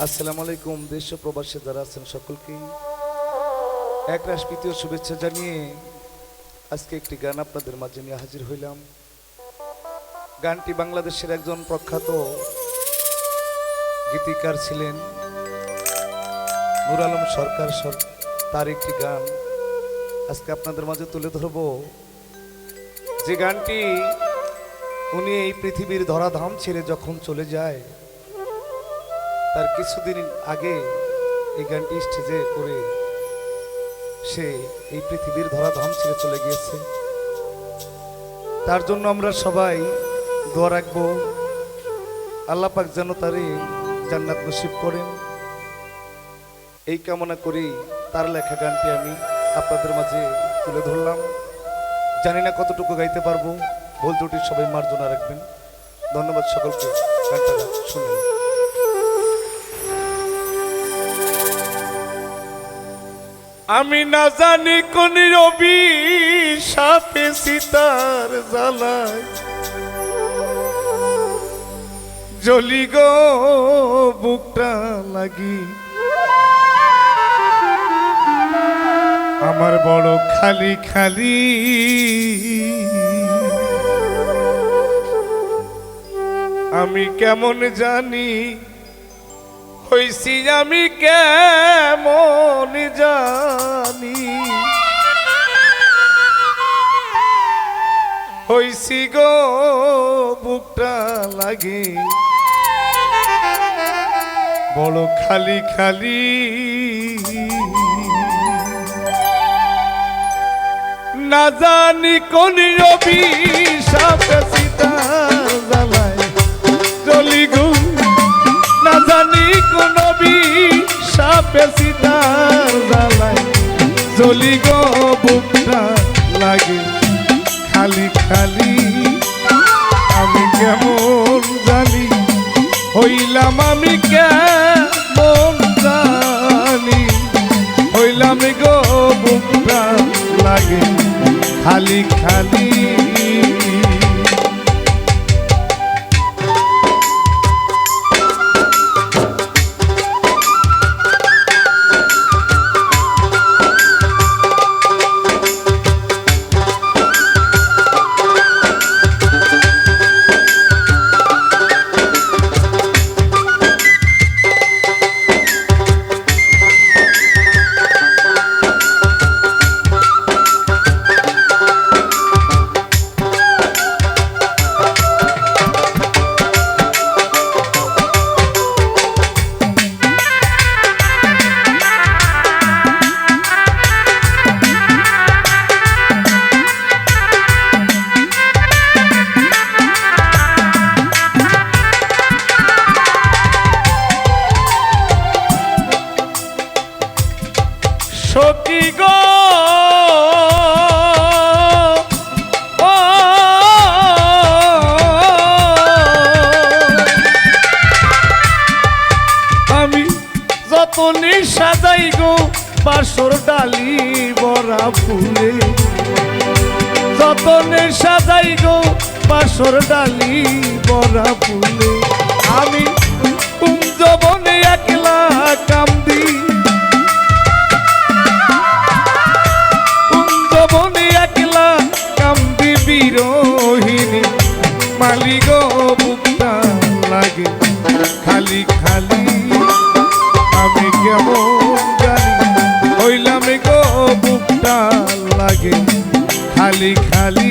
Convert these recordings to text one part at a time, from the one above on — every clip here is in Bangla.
আসসালামু আলাইকুম। দেশ ও প্রবাসে যারা আছেন সকলকে একরাশ প্রীতীয় শুভেচ্ছা জানিয়ে আজকে একটি গান আপনাদের মাঝে নিয়ে হাজির হইলাম। গানটি বাংলাদেশের একজন প্রখ্যাত গীতিকার ছিলেন নূর আলম সরকার, তার একটি গান আজকে আপনাদের মাঝে তুলে ধরব। যে গানটি উনি এই পৃথিবীর ধরাধাম ছেড়ে যখন চলে যায়, তার কিছুদিন আগে এই গানটি স্টেজে করে সে এই পৃথিবীর ধরাধাম ছেড়ে চলে গিয়েছে। তার জন্য আমরা সবাই দোয়া রাখবো, আল্লাহ পাক যেন তারই জান্নাত নসিব করেন, এই কামনা করি তার লেখা গানটি আমি আপনাদের মাঝে তুলে ধরলাম। জানি না কতটুকু গাইতে পারবো, ভুল ত্রুটি সবাই মার্জনা রাখবেন। ধন্যবাদ সকলকে। গানটা শুনুন। আমি না জানি কোন রবি সাপে সীতার জ্বালায় জ্বলি গো বুকটা লাগি, আমার বড় খালি খালি। আমি কেমন জানি হইছি, আমি কেমন জানি হইছি গো বুকটা লাগে বড় খালি খালি। না জানি কোন রবি সাপে সীতার জ্বালায় জ্বলি গো, না জানি কোন সাপে সীতার জ্বালায় জ্বলি গো বুকটা লাগে খালি খালি। আমি কেমন জানি হইলাম, আমি কেমন জানি হইলাম গো বুকটা লাগে খালি খালি। সখী গো আমি যতনি সাজাই গো বাসর ডালি বরা ফুলে, যতনে সাজাই গো বাসর ডালি বরা ফুলে। আমি কুঞ্জবনে একলা কামদি, কুঞ্জবনে একলা কামদি বিরোহিনী মালি গো বুকটা লাগে খালি খালি। আমি কেমন জানি হইলাম গো বুকটা লাগে খালি খালি।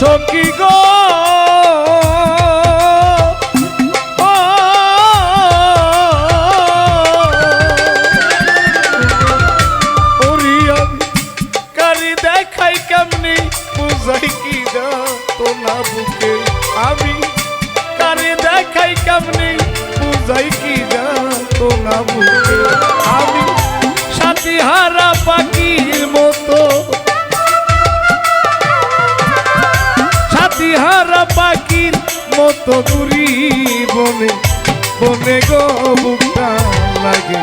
সখী গো কারি দেখাই কেমনি বুঝাই কি যা তো না বুকে আমি কারি দেখাই কেমনি বুঝাই কি যা তো না বুকে আমি সাথী হারা পাখির মতো হারা পাখির মতো ঘুরি বনে বনে গো বুকটা লাগে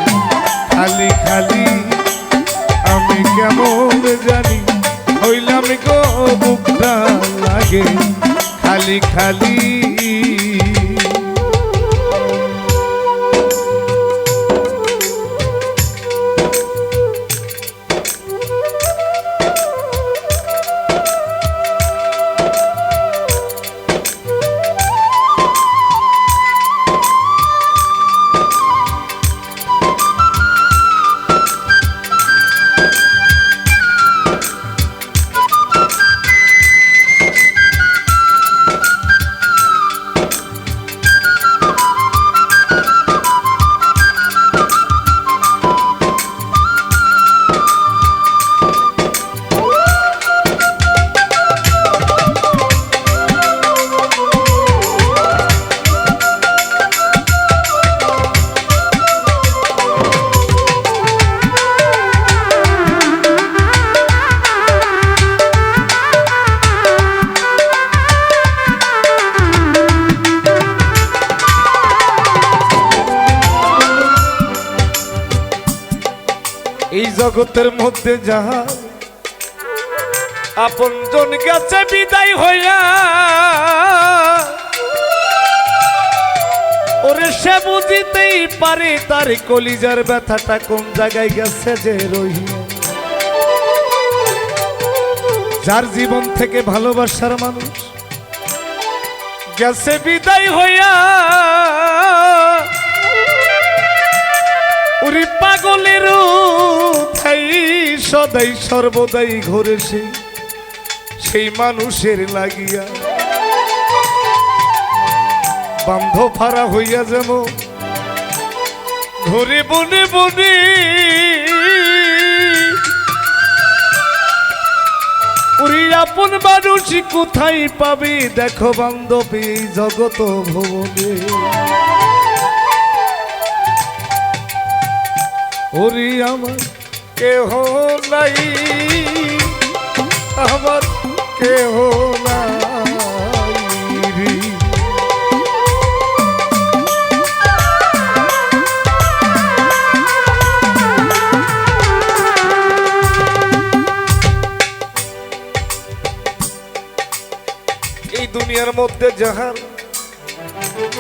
খালি খালি আমি কেমন জানি হইলাম গো বুকটা লাগে খালি খালি এই জগতের মধ্যে যাহা আপন জন গেছে বিদায় হইয়া ওরে সে বুঝিতেই পারে তার কলিজার ব্যথাটা কোন জায়গায় গেছে যে রহিয়া যার জীবন থেকে ভালোবাসার মানুষ গেছে বিদায় হইয়া ওরে পাগলের তাই সদাই সর্বদাই ঘরে সেই মানুষের লাগিয়া বান্ধব ফারা হইয়া যাব ঘরে বনে বনে ওরে আপন মানুষ কোথায় পাবে দেখো বান্ধব এই জগত ভুবনে ওরে আমার কেহ নাই আমার কেহ নাই রে এই দুনিয়ার মধ্যে যাহার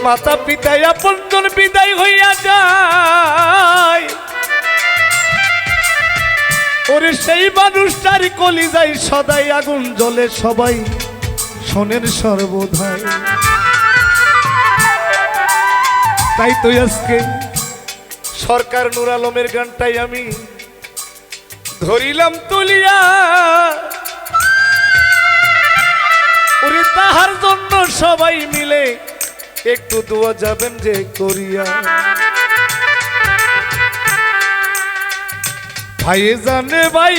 মাতা পিতায় আপনজন বিদায় হইয়া যায় ওরে সেই মানুষটার কলিজায় সদাই আগুন জ্বলে সবাই শোনেন সর্বদাই তাই তো আজকে সরকার নূর আলমের গানটাই আমি ধরিলাম তুলিয়া ওরে তাহার জন্য সবাই মিলে একটু দোয়া যাবেন যে করিয়া ভাই জানে ভাই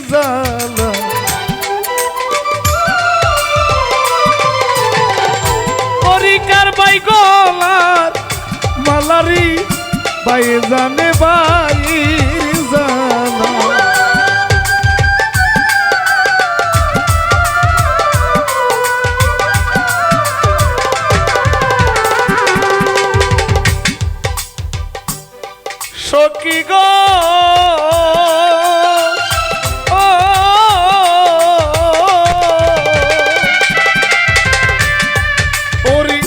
জানা পরিকার ভাই গলার মালারি ভাই জানে ভাই জানা সখী গো ওরে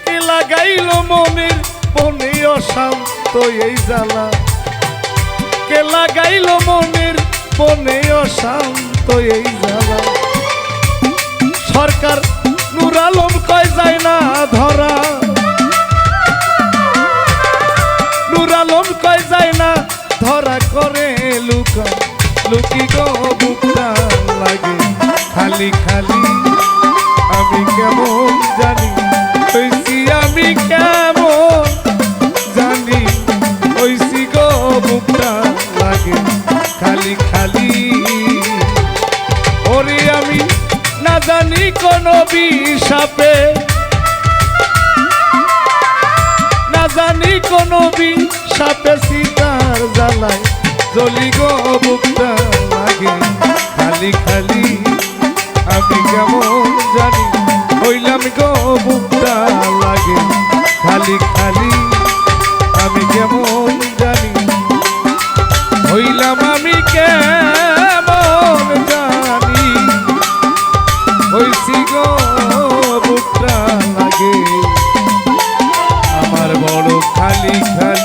কে লাগাইল মনের বনে অশান্ত এই জ্বালা কে লাগাইল মনের বনে অশান্ত এই জ্বালা সরকার নূর আলম কয় যায় না ধরা নূর আলম কয় যায় না ধরা করে লুকা লুকি গো বুকটা লাগে খালি খালি আমি কেমন জানি হইছি, আমি কেমন জানি হইছি গো, বুকটা লাগে খালি খালি। ওরে আমি না জানি কোন বিষাপে, না জানি কোন বিষাপে সীতার জ্বালায় জ্বলি গো, বুকটা লাগে খালি খালি। আমি কেমন জানি হইলাম গো, বুকটা লাগে খালি খালি। আমি কেমন জানি হইলাম, আমি কেমন জানি হইছি গো, বুকটা লাগে আমার বড় খালি খালি।